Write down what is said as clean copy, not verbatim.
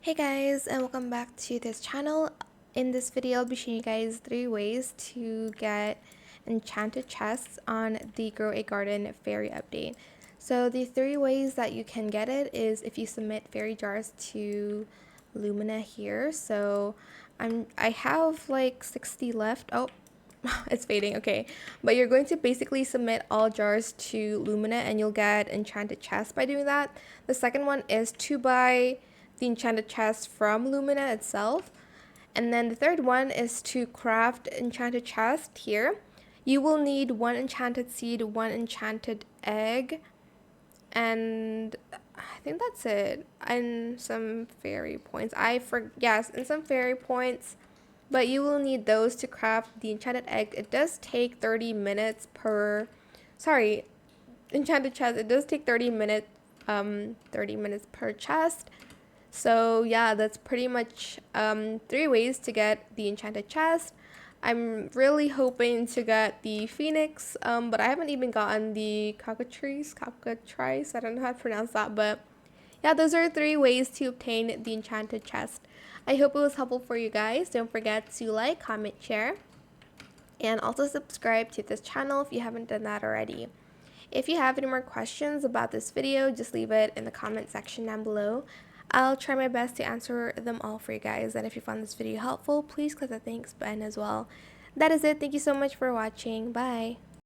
Hey guys, and welcome back to this channel. In this video I'll be showing you guys 3 ways to get enchanted chests on the Grow a Garden fairy update. So the 3 ways that you can get it is if you submit fairy jars to Lumina here. So I have like 60 left. Oh, it's fading. Okay, but you're going to basically submit all jars to Lumina and you'll get enchanted chests by doing that. The second one is to buy the enchanted chest from Lumina itself. And then the third one is to craft enchanted chest here. You will need 1 enchanted seed, 1 enchanted egg, and I think that's it. And some fairy points. Yes, and some fairy points. But you will need those to craft the enchanted egg. It does take 30 minutes per enchanted chest. It does take 30 minutes per chest. So yeah, that's pretty much 3 ways to get the enchanted chest. I'm really hoping to get the phoenix, but I haven't even gotten the cockatrice. I don't know how to pronounce that, but yeah, those are 3 ways to obtain the enchanted chest. I hope it was helpful for you guys. Don't forget to like, comment, share, and also subscribe to this channel if you haven't done that already. If you have any more questions about this video, just leave it in the comment section down below. I'll try my best to answer them all for you guys. And if you found this video helpful, please click the thanks button as well. That is it. Thank you so much for watching. Bye.